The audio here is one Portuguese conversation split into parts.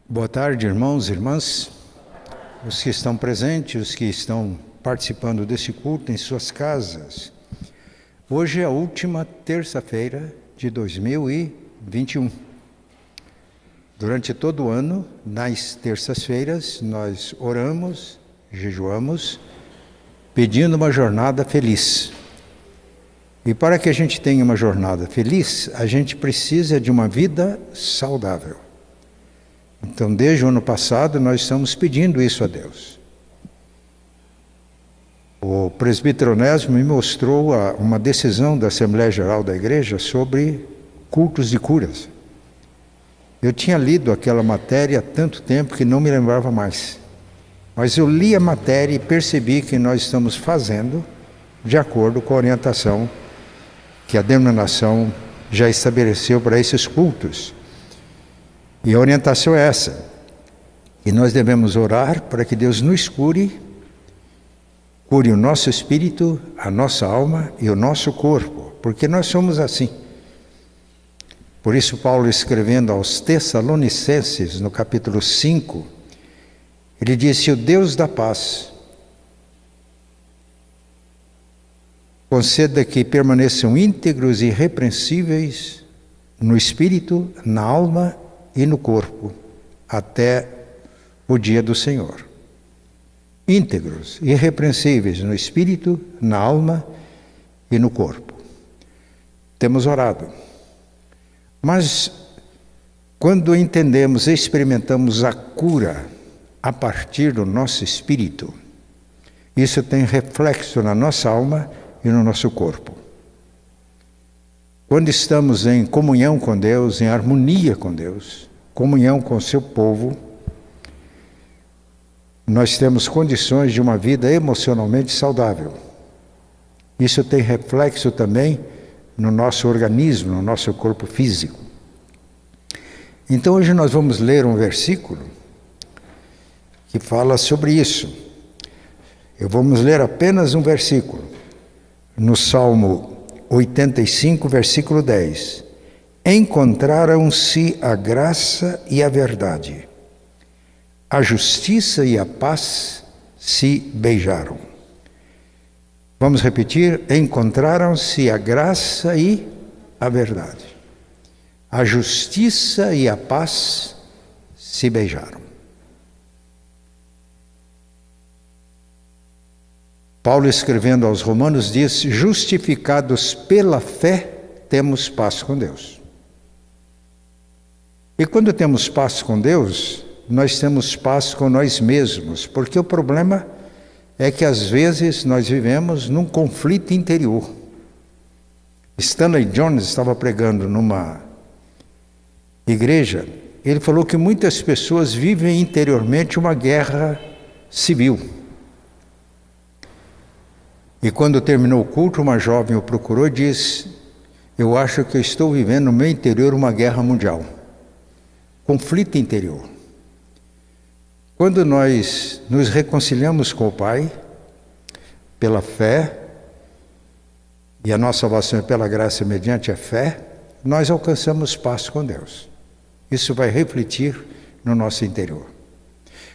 Boa tarde, irmãos e irmãs, os que estão presentes, os que estão participando desse culto em suas casas. Hoje é a última terça-feira de 2021. Durante todo o ano, nas terças-feiras, nós oramos, jejuamos, pedindo uma jornada feliz. E para que a gente tenha uma jornada feliz, a gente precisa de uma vida saudável. Então, desde o ano passado, nós estamos pedindo isso a Deus. O presbítero Onésimo me mostrou uma decisão da Assembleia Geral da Igreja sobre cultos de curas. Eu tinha lido aquela matéria há tanto tempo que não me lembrava mais. Mas eu li a matéria e percebi que nós estamos fazendo de acordo com a orientação que a denominação já estabeleceu para esses cultos. E a orientação é essa, que nós devemos orar para que Deus nos cure o nosso espírito, a nossa alma e o nosso corpo, porque nós somos assim. Por isso Paulo, escrevendo aos Tessalonicenses, no capítulo 5, ele disse: o Deus da paz conceda que permaneçam íntegros e irrepreensíveis no espírito, na alma e no corpo, até o dia do Senhor. Íntegros, irrepreensíveis no espírito, na alma e no corpo. Temos orado. Mas, quando entendemos e experimentamos a cura a partir do nosso espírito, isso tem reflexo na nossa alma e no nosso corpo. Quando estamos em comunhão com Deus, em harmonia com Deus, comunhão com o seu povo, nós temos condições de uma vida emocionalmente saudável. Isso tem reflexo também no nosso organismo, no nosso corpo físico. Então hoje nós vamos ler um versículo que fala sobre isso. Vamos ler apenas um versículo, no Salmo 85, versículo 10. Encontraram-se a graça e a verdade, a justiça e a paz se beijaram. Vamos repetir: encontraram-se a graça e a verdade, a justiça e a paz se beijaram. Paulo, escrevendo aos Romanos, diz: justificados pela fé, temos paz com Deus. E quando temos paz com Deus, nós temos paz com nós mesmos, porque o problema é que às vezes nós vivemos num conflito interior. Stanley Jones estava pregando numa igreja, ele falou que muitas pessoas vivem interiormente uma guerra civil. E quando terminou o culto, uma jovem o procurou e disse: eu acho que eu estou vivendo no meu interior uma guerra mundial. Conflito interior. Quando nós nos reconciliamos com o Pai, pela fé, e a nossa salvação é pela graça mediante a fé, nós alcançamos paz com Deus. Isso vai refletir no nosso interior.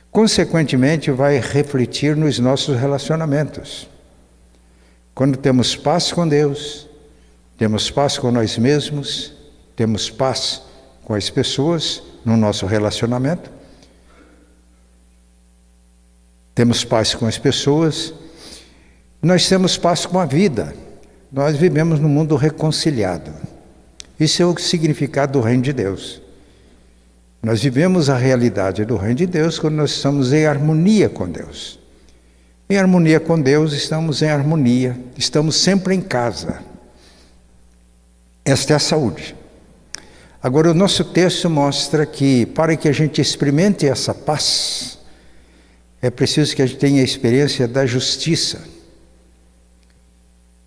Consequentemente, vai refletir nos nossos relacionamentos. Quando temos paz com Deus, temos paz com nós mesmos, temos paz com as pessoas no nosso relacionamento, temos paz com as pessoas, nós temos paz com a vida. Nós vivemos num mundo reconciliado. Isso é o significado do reino de Deus. Nós vivemos a realidade do reino de Deus quando nós estamos em harmonia com Deus. Em harmonia com Deus, estamos em harmonia, estamos sempre em casa. Esta é a saúde. Agora, o nosso texto mostra que, para que a gente experimente essa paz, é preciso que a gente tenha a experiência da justiça,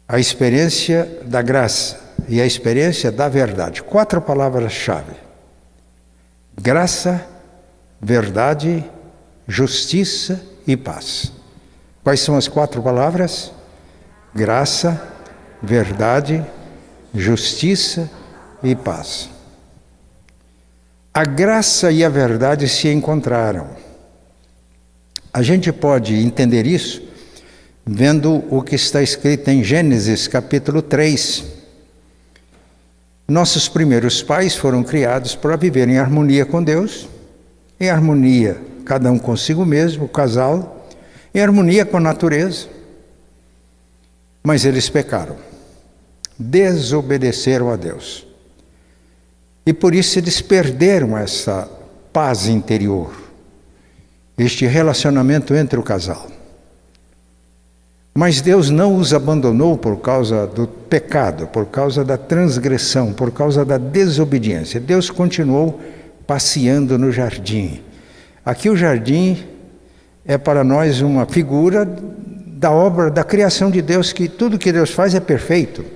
a experiência da graça e a experiência da verdade. 4 palavras-chave: graça, verdade, justiça e paz. Quais são as 4 palavras? Graça, verdade, justiça e paz. A graça e a verdade se encontraram. A gente pode entender isso vendo o que está escrito em Gênesis capítulo 3. Nossos primeiros pais foram criados para viver em harmonia com Deus, em harmonia, cada um consigo mesmo, o casal, em harmonia com a natureza. Mas eles pecaram, desobedeceram a Deus. E por isso eles perderam essa paz interior, este relacionamento entre o casal. Mas Deus não os abandonou por causa do pecado, por causa da transgressão, por causa da desobediência. Deus continuou passeando no jardim. Aqui o jardim é para nós uma figura da obra, da criação de Deus, que tudo que Deus faz é perfeito.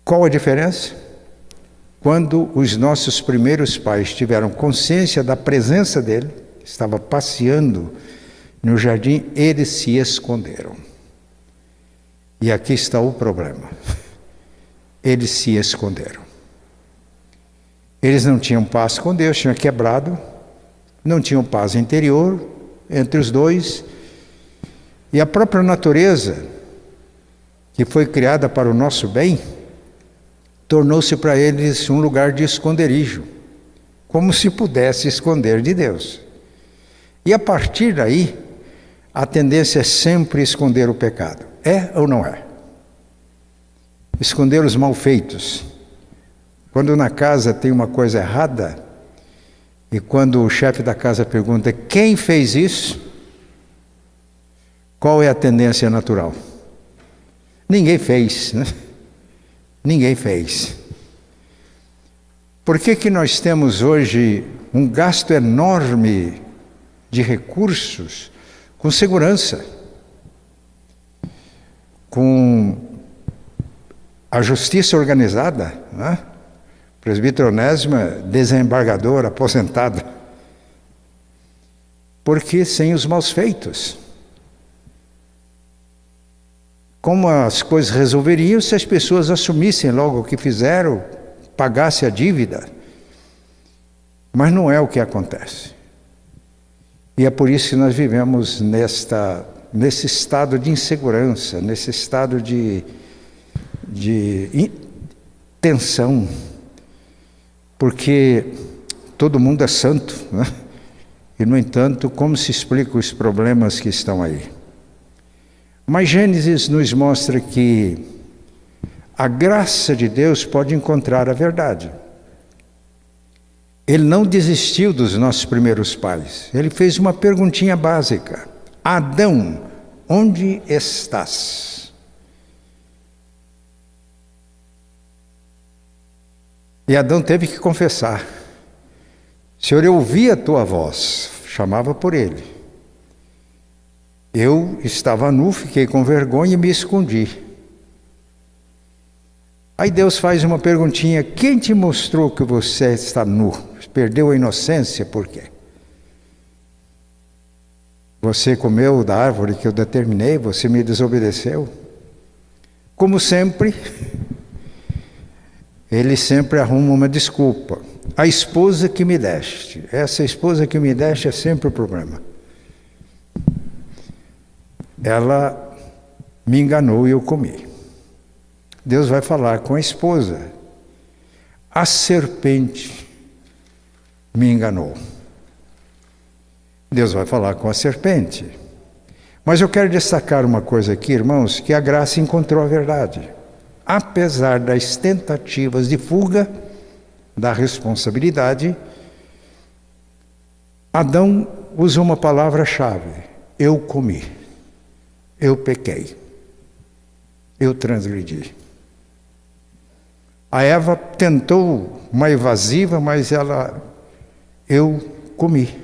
Qual a diferença? Quando os nossos primeiros pais tiveram consciência da presença dele, estava passeando no jardim, eles se esconderam. E aqui está o problema. Eles se esconderam. Eles não tinham paz com Deus, tinham quebrado, não tinham paz interior entre os dois. E a própria natureza, que foi criada para o nosso bem, tornou-se para eles um lugar de esconderijo, como se pudesse esconder de Deus. E a partir daí, a tendência é sempre esconder o pecado. É ou não é? Esconder os malfeitos. Quando na casa tem uma coisa errada, e quando o chefe da casa pergunta quem fez isso, qual é a tendência natural? Ninguém fez, né? Ninguém fez. Por que nós temos hoje um gasto enorme de recursos com segurança, com a justiça organizada, né? Presbítero Onésimo, desembargador, aposentado? Porque sem os maus feitos. Como as coisas resolveriam se as pessoas assumissem logo o que fizeram, pagassem a dívida. Mas não é o que acontece. E é por isso que nós vivemos nesse estado de insegurança, nesse estado de tensão. Porque todo mundo é santo, né? E, no entanto, como se explicam os problemas que estão aí? Mas Gênesis nos mostra que a graça de Deus pode encontrar a verdade. Ele não desistiu dos nossos primeiros pais. Ele fez uma perguntinha básica: Adão, onde estás? E Adão teve que confessar: Senhor, eu ouvi a tua voz. Chamava por ele. Eu estava nu, fiquei com vergonha e me escondi. Aí Deus faz uma perguntinha: quem te mostrou que você está nu? Perdeu a inocência, por quê? Você comeu da árvore que eu determinei, você me desobedeceu. Como sempre, ele sempre arruma uma desculpa. A esposa que me deste. Essa esposa que me deste é sempre o problema. Ela me enganou e eu comi. Deus vai falar com a esposa: a serpente me enganou. Deus vai falar com a serpente. Mas eu quero destacar uma coisa aqui, irmãos, que a graça encontrou a verdade. Apesar das tentativas de fuga da responsabilidade, Adão usou uma palavra-chave: eu comi. Eu pequei, eu transgredi. A Eva tentou uma evasiva, mas eu comi.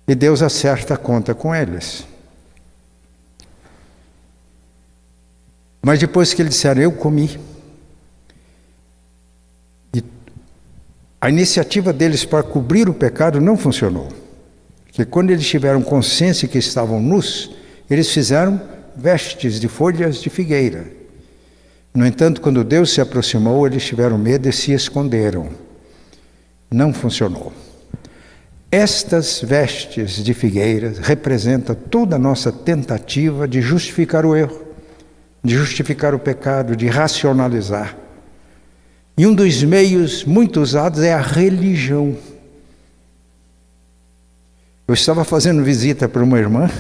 E Deus acerta a conta com eles. Mas depois que eles disseram, eu comi, a iniciativa deles para cobrir o pecado não funcionou. que quando eles tiveram consciência que estavam nus, eles fizeram vestes de folhas de figueira. No entanto, quando Deus se aproximou, eles tiveram medo e se esconderam. Não funcionou. Estas vestes de figueira representam toda a nossa tentativa de justificar o erro, de justificar o pecado, de racionalizar. E um dos meios muito usados é a religião. Eu estava fazendo visita para uma irmã,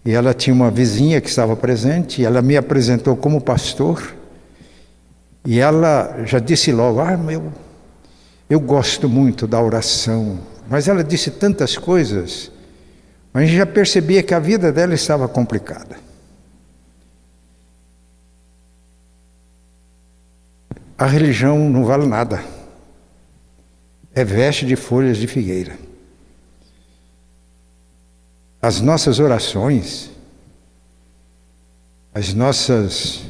e ela tinha uma vizinha que estava presente, e ela me apresentou como pastor, e ela já disse logo, eu gosto muito da oração, mas ela disse tantas coisas, a gente já percebia que a vida dela estava complicada. A religião não vale nada, é veste de folhas de figueira. As nossas orações, as nossas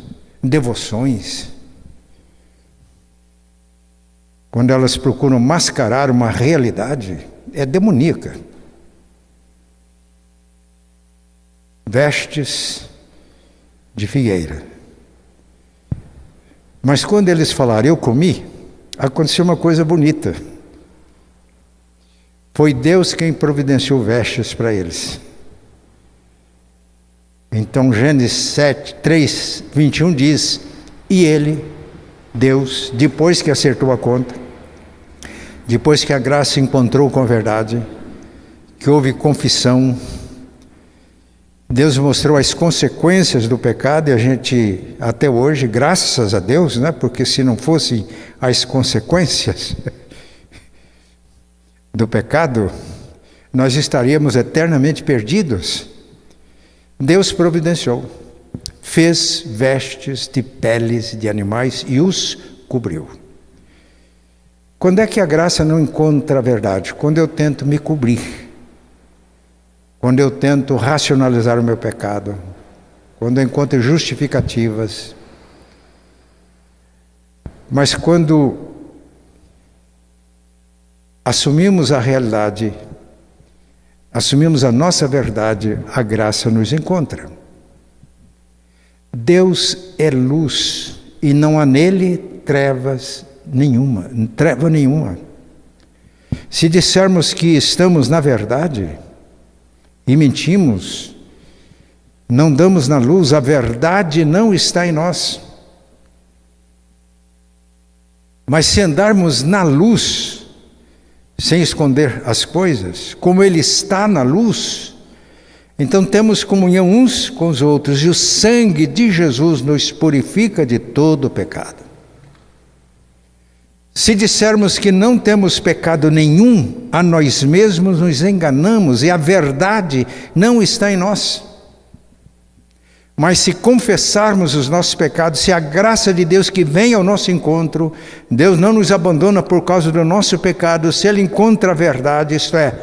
devoções, quando elas procuram mascarar uma realidade, é demoníaca. Vestes de figueira. Mas quando eles falaram, eu comi, aconteceu uma coisa bonita. Foi Deus quem providenciou vestes para eles. Então Gênesis 3, 21 diz, e ele, Deus, depois que acertou a conta, depois que a graça encontrou com a verdade, que houve confissão, Deus mostrou as consequências do pecado, e a gente, até hoje, graças a Deus, né? Porque se não fossem as consequências do pecado, nós estaríamos eternamente perdidos. Deus providenciou, fez vestes de peles de animais e os cobriu. Quando é que a graça não encontra a verdade? Quando eu tento me cobrir. Quando eu tento racionalizar o meu pecado, quando eu encontro justificativas. Mas quando assumimos a realidade, assumimos a nossa verdade, a graça nos encontra. Deus é luz e não há nele treva nenhuma. Se dissermos que estamos na verdade e mentimos, não damos na luz, a verdade não está em nós. Mas se andarmos na luz, sem esconder as coisas, como Ele está na luz, então temos comunhão uns com os outros, e o sangue de Jesus nos purifica de todo o pecado. Se dissermos que não temos pecado nenhum, a nós mesmos nos enganamos e a verdade não está em nós. Mas se confessarmos os nossos pecados, se a graça de Deus que vem ao nosso encontro, Deus não nos abandona por causa do nosso pecado, se Ele encontra a verdade, isto é,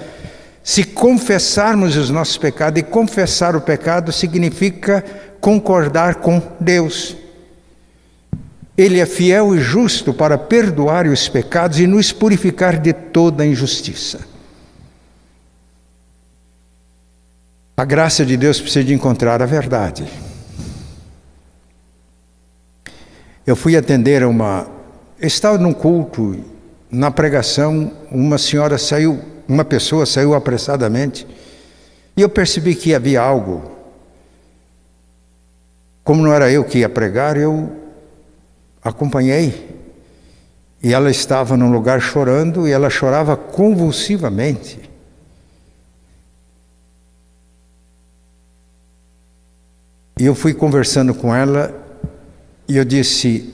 se confessarmos os nossos pecados, e confessar o pecado significa concordar com Deus. Ele é fiel e justo para perdoar os pecados e nos purificar de toda a injustiça. A graça de Deus precisa de encontrar a verdade. Eu fui atender estava num culto, na pregação, uma pessoa saiu apressadamente, e eu percebi que havia algo. Como não era eu que ia pregar, eu acompanhei, e ela estava num lugar chorando, e ela chorava convulsivamente. E eu fui conversando com ela, e eu disse,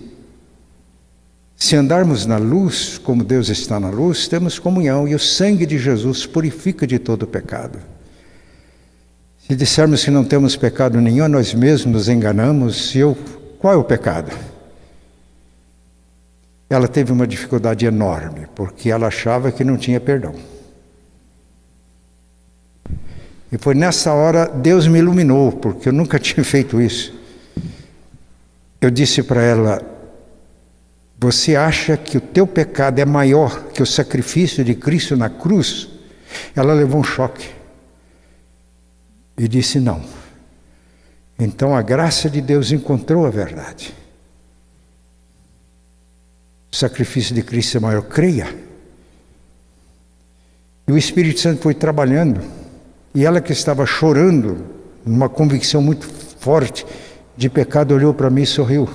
se andarmos na luz, como Deus está na luz, temos comunhão, e o sangue de Jesus purifica de todo o pecado. Se dissermos que não temos pecado nenhum, nós mesmos nos enganamos. Qual é o pecado? Ela teve uma dificuldade enorme, porque ela achava que não tinha perdão. E foi nessa hora, Deus me iluminou, porque eu nunca tinha feito isso. Eu disse para ela, você acha que o teu pecado é maior que o sacrifício de Cristo na cruz? Ela levou um choque e disse não. Então a graça de Deus encontrou a verdade. O sacrifício de Cristo é maior, creia. E o Espírito Santo foi trabalhando, e ela que estava chorando, numa convicção muito forte de pecado, olhou para mim e sorriu.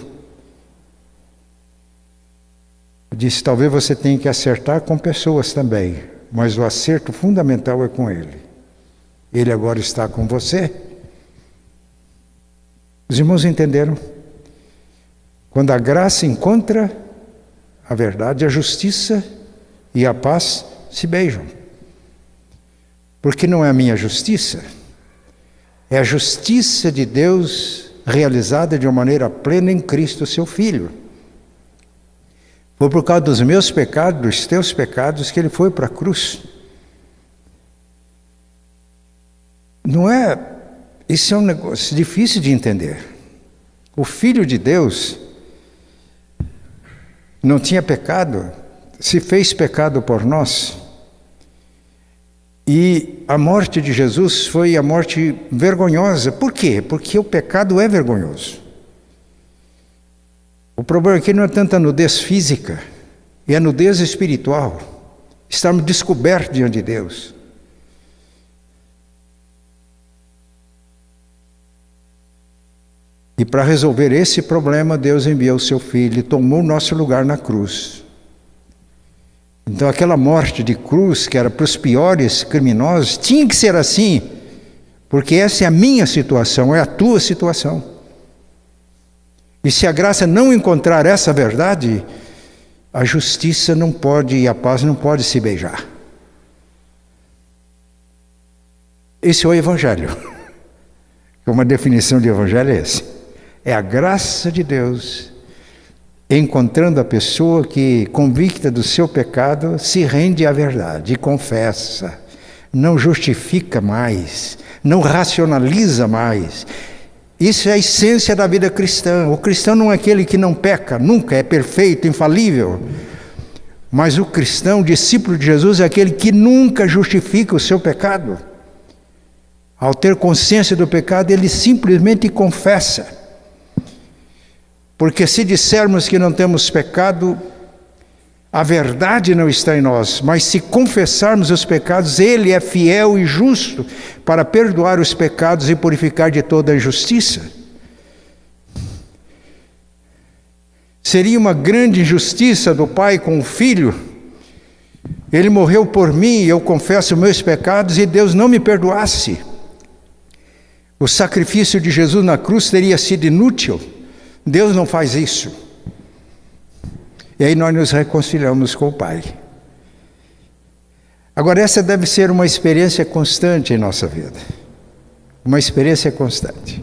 Disse, talvez você tenha que acertar com pessoas também, mas o acerto fundamental é com Ele. Ele agora está com você. Os irmãos entenderam? Quando a graça encontra a verdade, a justiça e a paz se beijam. Porque não é a minha justiça, é a justiça de Deus realizada de uma maneira plena em Cristo, seu Filho. Foi por causa dos meus pecados, dos teus pecados, que Ele foi para a cruz. Não é... Isso é um negócio difícil de entender. O Filho de Deus não tinha pecado, se fez pecado por nós. E a morte de Jesus foi a morte vergonhosa. Por quê? Porque o pecado é vergonhoso. O problema aqui não é tanto a nudez física, é a nudez espiritual. Estarmos descobertos diante de Deus. E para resolver esse problema, Deus enviou o seu Filho e tomou o nosso lugar na cruz. Então aquela morte de cruz, que era para os piores criminosos, tinha que ser assim, porque essa é a minha situação, é a tua situação. E se a graça não encontrar essa verdade, a justiça não pode e a paz não pode se beijar. Esse é o Evangelho. Uma definição de Evangelho é essa. É a graça de Deus encontrando a pessoa que, convicta do seu pecado, se rende à verdade e confessa. Não justifica mais, não racionaliza mais. Isso é a essência da vida cristã. O cristão não é aquele que não peca, nunca é perfeito, infalível. Mas o cristão, discípulo de Jesus, é aquele que nunca justifica o seu pecado. Ao ter consciência do pecado, ele simplesmente confessa. Porque se dissermos que não temos pecado, a verdade não está em nós, mas se confessarmos os pecados, Ele é fiel e justo para perdoar os pecados e purificar de toda a injustiça. Seria uma grande injustiça do Pai com o Filho. Ele morreu por mim, eu confesso meus pecados e Deus não me perdoasse. O sacrifício de Jesus na cruz teria sido inútil. Deus não faz isso. E aí nós nos reconciliamos com o Pai. Agora, essa deve ser uma experiência constante em nossa vida. Uma experiência constante.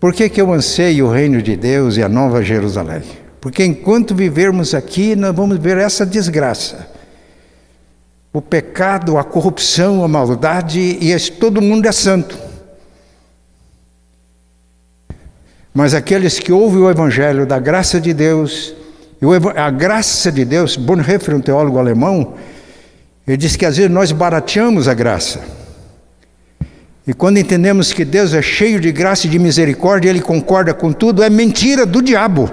Por que eu anseio o reino de Deus e a nova Jerusalém? Porque enquanto vivermos aqui, nós vamos ver essa desgraça. O pecado, a corrupção, a maldade, e todo mundo é santo. Mas aqueles que ouvem o Evangelho da graça de Deus, a graça de Deus, Bonhoeffer, um teólogo alemão, ele diz que às vezes nós barateamos a graça. E quando entendemos que Deus é cheio de graça e de misericórdia, Ele concorda com tudo, é mentira do diabo.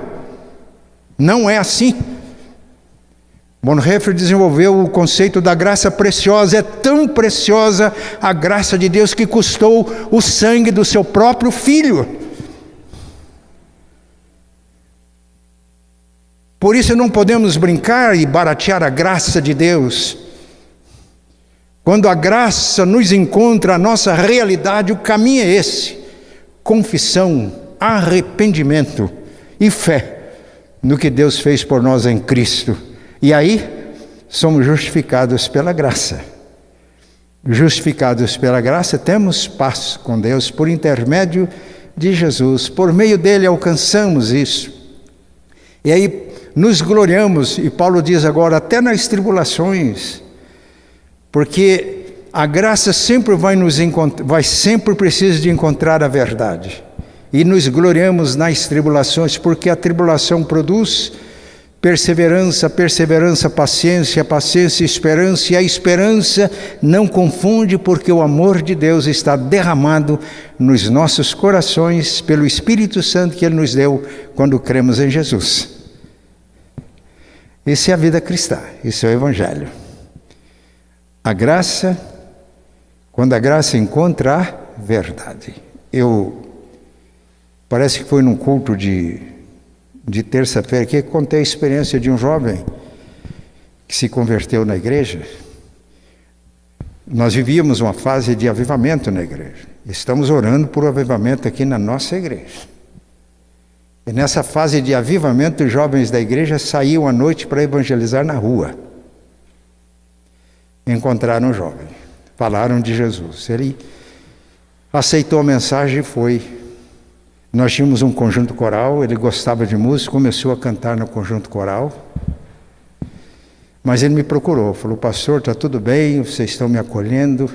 Não é assim. Bonhoeffer desenvolveu o conceito da graça preciosa. É tão preciosa a graça de Deus que custou o sangue do seu próprio Filho. Por isso não podemos brincar e baratear a graça de Deus. Quando a graça nos encontra, a nossa realidade, o caminho é esse: confissão, arrependimento e fé no que Deus fez por nós em Cristo. E aí, somos justificados pela graça. Justificados pela graça, temos paz com Deus por intermédio de Jesus. Por meio dele alcançamos isso. E aí, nos gloriamos, e Paulo diz agora, até nas tribulações, porque a graça sempre sempre precisa de encontrar a verdade. E nos gloriamos nas tribulações, porque a tribulação produz Perseverança, perseverança, paciência, paciência, esperança. E a esperança não confunde, porque o amor de Deus está derramado nos nossos corações pelo Espírito Santo que Ele nos deu quando cremos em Jesus. Essa é a vida cristã, esse é o Evangelho. A graça, quando a graça encontra a verdade. Parece que foi num culto de terça-feira que contei a experiência de um jovem que se converteu na igreja. Nós vivíamos uma fase de avivamento na igreja. Estamos orando por avivamento aqui na nossa igreja. E nessa fase de avivamento, os jovens da igreja saíam à noite para evangelizar na rua. Encontraram um jovem, falaram de Jesus. Ele aceitou a mensagem e foi. Nós tínhamos um conjunto coral, ele gostava de música, começou a cantar no conjunto coral. Mas ele me procurou, falou: pastor, está tudo bem, vocês estão me acolhendo,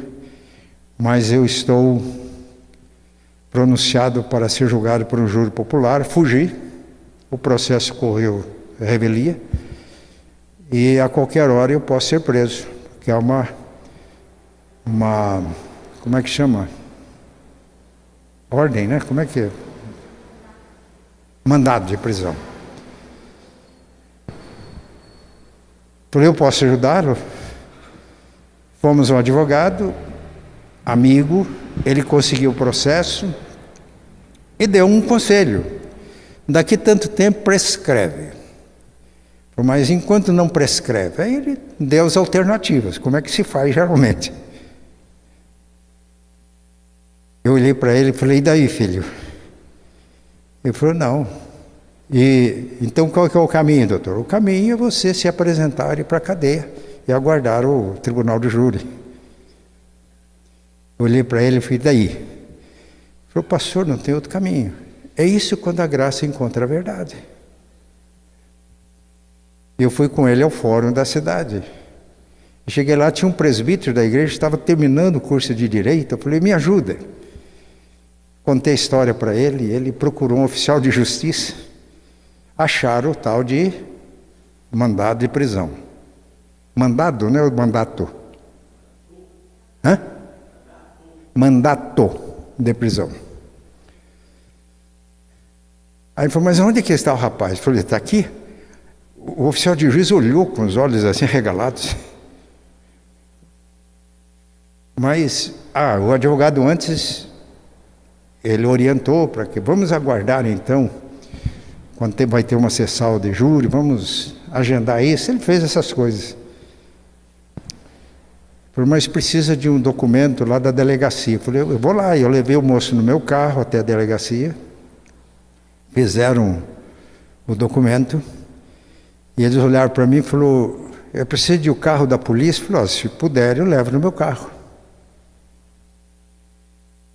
mas eu estou pronunciado para ser julgado por um júri popular. Fugi, o processo correu revelia, e a qualquer hora eu posso ser preso, que é uma como é que chama? Ordem, né? Como é que é? Mandado de prisão. Falei: eu posso ajudá-lo? Fomos um advogado, amigo, ele conseguiu o processo e deu um conselho: daqui tanto tempo prescreve. Mas enquanto não prescreve, aí ele deu as alternativas, como é que se faz geralmente. Eu olhei para ele e falei: e daí, filho? Ele falou: não. Então qual que é o caminho, doutor? O caminho é você se apresentar e ir para a cadeia e aguardar o tribunal de júri. Eu olhei para ele e falei: e daí? Ele falou: pastor, não tem outro caminho. É isso quando a graça encontra a verdade. Eu fui com ele ao fórum da cidade. Cheguei lá, tinha um presbítero da igreja, estava terminando o curso de Direito. Eu falei: me ajuda. Contei a história para ele, ele procurou um oficial de justiça. Acharam o tal de mandado de prisão. Mandado, não é o mandato? Hã? Mandato de prisão. Aí ele falou: mas onde que está o rapaz? Eu falei: está aqui. O oficial de juiz olhou com os olhos assim regalados. Mas o advogado antes, ele orientou para que vamos aguardar então, quando vai ter uma sessão de júri, vamos agendar isso. Ele fez essas coisas. Falei: mas precisa de um documento lá da delegacia. Eu falei: eu vou lá. Eu levei o moço no meu carro até a delegacia, fizeram o documento, e eles olharam para mim e falaram: eu preciso de o carro da polícia. Eu falei: se puder, eu levo no meu carro.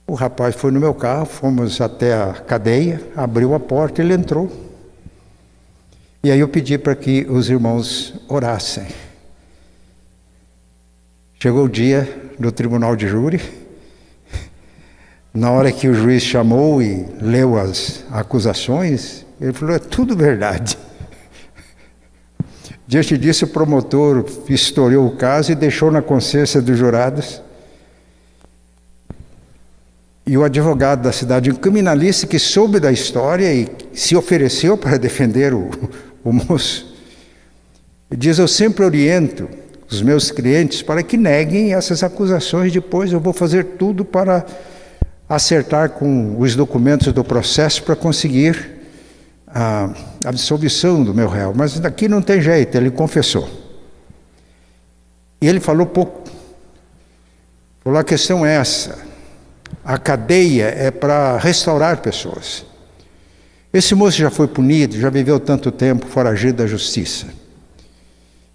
O rapaz foi no meu carro, fomos até a cadeia, abriu a porta, ele entrou. E aí eu pedi para que os irmãos orassem. Chegou o dia do tribunal de júri. Na hora que o juiz chamou e leu as acusações, ele falou: é tudo verdade. Diante disso, o promotor historiou o caso e deixou na consciência dos jurados. E o advogado da cidade, um criminalista que soube da história e se ofereceu para defender o moço, diz: eu sempre oriento os meus clientes para que neguem essas acusações, depois eu vou fazer tudo para acertar com os documentos do processo para conseguir a absolvição do meu réu. Mas daqui não tem jeito, ele confessou. E ele falou pouco. Falou: a questão é essa. A cadeia é para restaurar pessoas. Esse moço já foi punido, já viveu tanto tempo foragido da justiça.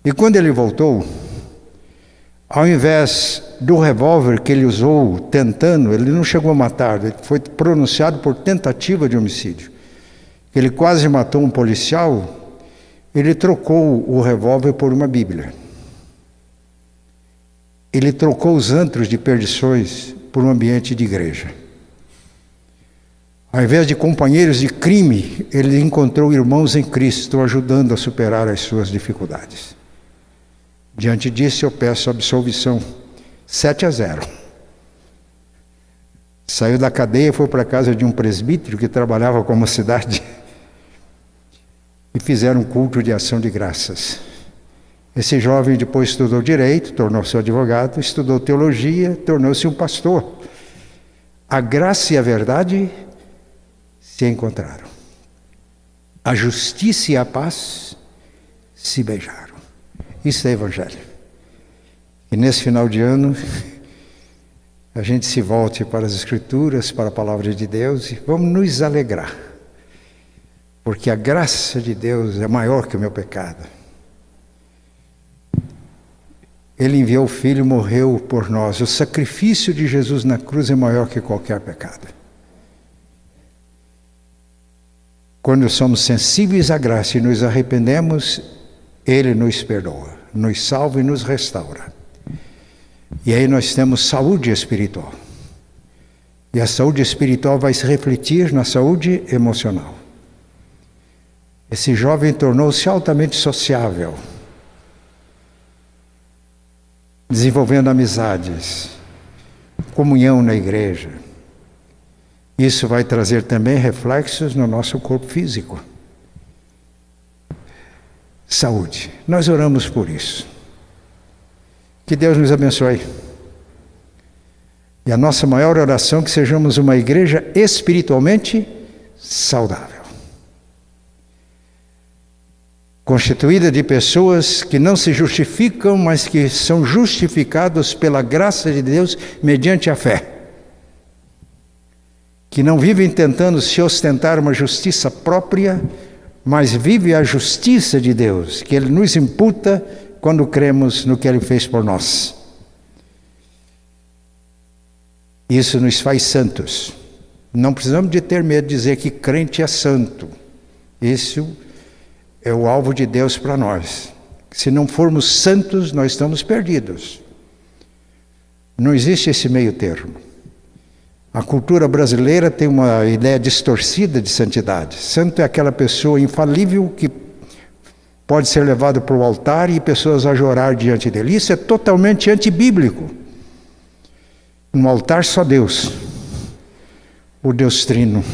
E quando ele voltou, ao invés do revólver que ele usou tentando, ele não chegou a matar, ele foi pronunciado por tentativa de homicídio. Ele quase matou um policial, ele trocou o revólver por uma Bíblia. Ele trocou os antros de perdições por um ambiente de igreja. Ao invés de companheiros de crime, ele encontrou irmãos em Cristo, ajudando a superar as suas dificuldades. Diante disso, eu peço absolvição. 7-0. Saiu da cadeia e foi para a casa de um presbítero que trabalhava com a mocidade e fizeram um culto de ação de graças. Esse jovem depois estudou direito, tornou-se advogado, estudou teologia, tornou-se um pastor. A graça e a verdade se encontraram. A justiça e a paz se beijaram. Isso é evangelho. E nesse final de ano, a gente se volte para as Escrituras, para a Palavra de Deus e vamos nos alegrar. Porque a graça de Deus é maior que o meu pecado. Ele enviou o Filho e morreu por nós. O sacrifício de Jesus na cruz é maior que qualquer pecado. Quando somos sensíveis à graça e nos arrependemos, Ele nos perdoa, nos salva e nos restaura. E aí nós temos saúde espiritual. E a saúde espiritual vai se refletir na saúde emocional. Esse jovem tornou-se altamente sociável, desenvolvendo amizades, comunhão na igreja. Isso vai trazer também reflexos no nosso corpo físico. Saúde. Nós oramos por isso. Que Deus nos abençoe. E a nossa maior oração é que sejamos uma igreja espiritualmente saudável. Constituída de pessoas que não se justificam, mas que são justificados pela graça de Deus mediante a fé. Que não vivem tentando se ostentar uma justiça própria, mas vivem a justiça de Deus, que Ele nos imputa quando cremos no que Ele fez por nós. Isso nos faz santos. Não precisamos de ter medo de dizer que crente é santo. Isso é o alvo de Deus para nós. Se não formos santos, nós estamos perdidos. Não existe esse meio termo. A cultura brasileira tem uma ideia distorcida de santidade. Santo é aquela pessoa infalível que pode ser levado para o altar e pessoas a chorar diante dele. Isso é totalmente antibíblico. No altar só Deus, o Deus Trino.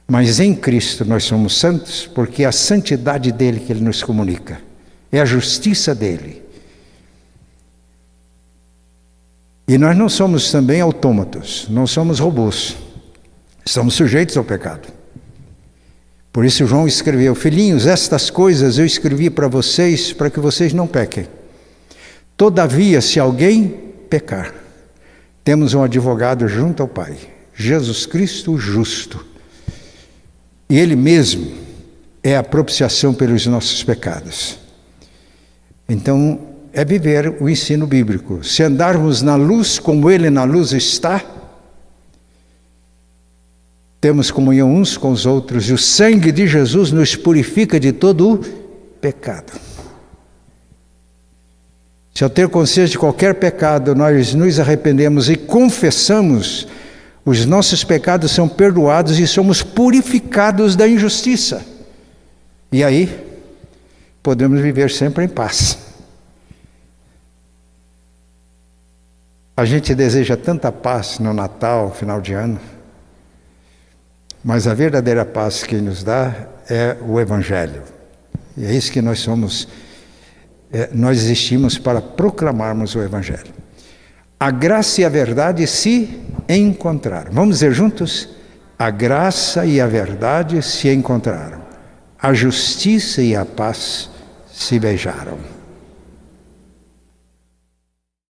Mas em Cristo nós somos santos porque é a santidade dele que ele nos comunica. É a justiça dele. E nós não somos também autômatos, não somos robôs. Estamos sujeitos ao pecado. Por isso João escreveu: filhinhos, estas coisas eu escrevi para vocês, para que vocês não pequem. Todavia, se alguém pecar, temos um advogado junto ao Pai, Jesus Cristo o justo. E Ele mesmo é a propiciação pelos nossos pecados. Então, é viver o ensino bíblico. Se andarmos na luz como Ele na luz está, temos comunhão uns com os outros, e o sangue de Jesus nos purifica de todo o pecado. Se ao ter consciência de qualquer pecado, nós nos arrependemos e confessamos, os nossos pecados são perdoados e somos purificados da injustiça. E aí, podemos viver sempre em paz. A gente deseja tanta paz no Natal, final de ano, mas a verdadeira paz que nos dá é o Evangelho. E é isso que nós somos, nós existimos para proclamarmos o Evangelho. A graça e a verdade se encontraram. Vamos dizer juntos? A graça e a verdade se encontraram. A justiça e a paz se beijaram.